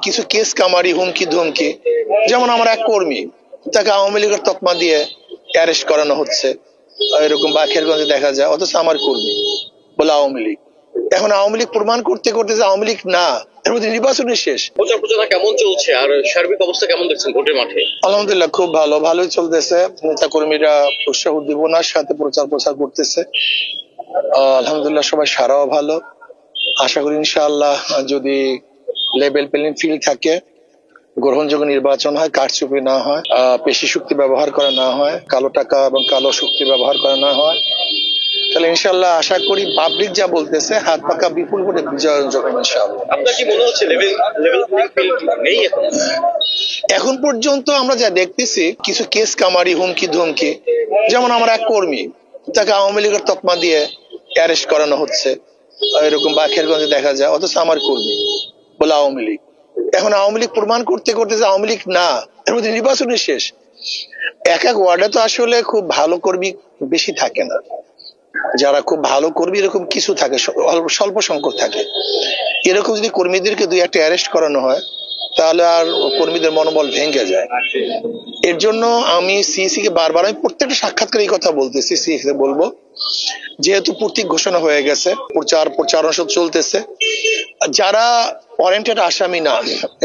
কিছু কেস কামারি, হুমকি ধমকি, যেমন আমার এক কর্মী, তাকে আওয়ামী লীগের তকমা দিয়ে অ্যারেস্ট করানো হচ্ছে, এরকম বাখেরগঞ্জে দেখা যায়, অথচ আমার কর্মী বলে আওয়ামী লীগ। এখন আওয়ামী লীগ প্রমাণ করতে করতে যে আওয়ামী লীগ না, এর মধ্যে নির্বাচনের শেষ। প্রচার প্রচারণা কেমন চলছে আর সার্বিক অবস্থা কেমন দেখছেন ভোটের মাঠে? আলহামদুলিল্লাহ খুব ভালোই চলতেছে। নেতা কর্মীরা উৎসাহ উদ্দীপনার সাথে প্রচার করতেছে। আলহামদুলিল্লাহ সবাই সারাও ভালো। আশা করি ইনশাআল্লাহ যদি লেভেল প্লেইং ফিল্ড থাকে, গ্রহণযোগ্য নির্বাচন হয়, কারচুপি না হয়, পেশি শক্তি ব্যবহার করা না হয়, কালো টাকা এবং কালো শক্তি ব্যবহার করা না হয়, তাহলে ইনশাআল্লাহ আশা করি পাবলিক যা বলতেছে হাত পাকা বিপুল ভোটে বিজয় অর্জন করবে ইনশাআল্লাহ। আপনার কি মনে হচ্ছে লেভেল প্লেইং ফিল্ড নেই এখন? এখন পর্যন্ত আমরা যা দেখতেছি কিছু কেস কামারি, হুমকি ধমকি, যেমন আমার এক কর্মী, তাকে আওয়ামী লীগের তকমা দিয়ে অ্যারেস্ট করানো হচ্ছে, এরকম বাখেরগঞ্জে দেখা যায়, অথচ আমার কর্মী বলে আওয়ামী লীগ। এখন আওয়ামী লীগ প্রমাণ করতে করতে যে আওয়ামী লীগ না, এর মধ্যে নির্বাচনের শেষ। এক ওয়ার্ডে তো আসলে খুব ভালো কর্মী বেশি থাকে না, যারা খুব ভালো কর্মী এরকম কিছু থাকে, স্বল্প সংখ্যক থাকে। এরকম যদি কর্মীদেরকে দুই একটা অ্যারেস্ট করানো হয়, তাহলে আর কর্মীদের মনোবল ভেঙে যায়। এর জন্য আমি সিইসি কে বারবার, আমি প্রত্যেকটা সাক্ষাৎকারে এই কথা বলতেছি, সিইসি কে বলবো, যেহেতু প্রতীক ঘোষণা হয়ে গেছে, প্রচারণা চলতেছে, যারা ওয়ারেন্টেড আসামি না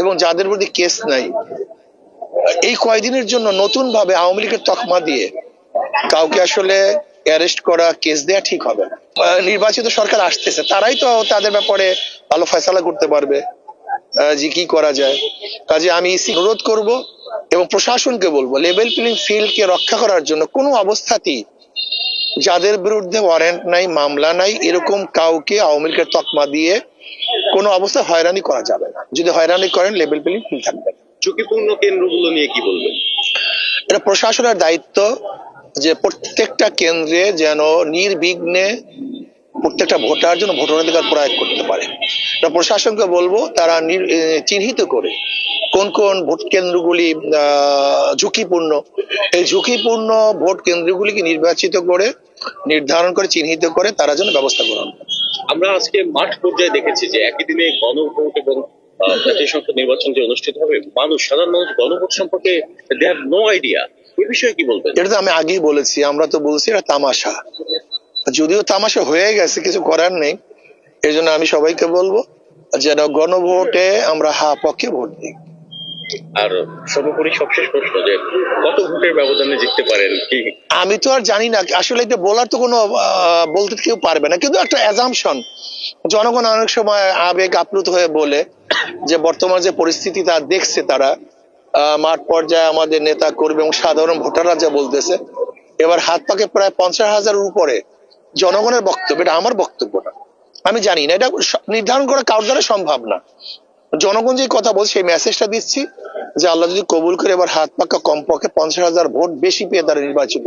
এবং যাদের প্রতি কেস নাই, এই কয়দিনের জন্য নতুন ভাবে আওয়ামী লীগের তকমা দিয়ে কাউকে আসলে অ্যারেস্ট করা, কেস দেয়া ঠিক হবে না। নির্বাচিত সরকার আসতেছে, তারাই তো তাদের ব্যাপারে ভালো ফয়সালা করতে পারবে যে কি করা যায়। কাজে আমি ইসি অনুরোধ করব এবং প্রশাসনকে বলবো, লেভেল প্লেইং ফিল্ড কে রক্ষা করার জন্য কোনো অবস্থাতেই যাদের বিরুদ্ধে ওয়ারেন্ট নাই, মামলা নাই, এরকম কাউকে আওয়ামী লীগের তকমা দিয়ে কোনো অবস্থায় হয়রানি করা যাবে না। যদি হয়রানি করেন, লেভেল প্লেইং ফিল্ড থাকবে না। ঝুঁকিপূর্ণ কেন্দ্রগুলো নিয়ে কি বলবেন? এটা প্রশাসনের দায়িত্ব যে প্রত্যেকটা কেন্দ্রে যেন নির্বিঘ্নে প্রত্যেকটা ভোটার জন্য ভোটাধিকার প্রয়োগ করতে পারে। প্রশাসনকে বলবো তারা চিহ্নিত করে কোন কোন ভোট কেন্দ্রগুলি ঝুঁকিপূর্ণ, এই ঝুঁকিপূর্ণ ভোট কেন্দ্রগুলিকে নির্ধারণ করে চিহ্নিত করে তারা যেন ব্যবস্থা গ্রহণ করে। আমরা আজকে মাঠ পর্যায়ে দেখেছি যে একই দিনে গণভোট এবং জাতীয় সংসদ নির্বাচন যে অনুষ্ঠিত হবে, সাধারণ মানুষ গণভোট সম্পর্কে দে হ্যাভ নো আইডিয়া। এই বিষয়ে কি বলবেন? এটা তো আমি আগেই বলেছি, আমরা তো বলছি এটা তামাশা। যদিও তামাশা হয়ে গেছে, কিছু করার নেই। এই জন্য আমি সবাইকে বলবো যেন গণভোটে আমরা পক্ষে ভোট দিই। আর সর্বোপরি সবশেষ প্রশ্ন, যে কত ভোটের ব্যবধানে জিততে পারেন কি? আমি তো আর জানি না, আসলে এটা বলার তো কোনো বলতে কেউ পারবে না, কিন্তু একটা অ্যাজাম্পশন। জনগণ অনেক সময় আবেগ আপ্লুত হয়ে বলে যে বর্তমান যে পরিস্থিতি তা দেখছে তারা, মাঠ পর্যায়ে আমাদের নেতা কর্মী এবং সাধারণ ভোটাররা যা বলতেছে, এবার হাত পাকে প্রায় 50,000-এর উপরে জনগণের বক্তব্য, এটা আমার বক্তব্য না। আমি জানি না, এটা নির্ধারণ করা কারোর দ্বারা সম্ভব না। জনগণ যে কথা বলছে সেই মেসেজটা দিচ্ছি যে আল্লাহ যদি কবুল করে এবার হাত পাকা কমপক্ষে 50,000 ভোট বেশি পেয়ে তারা নির্বাচিত।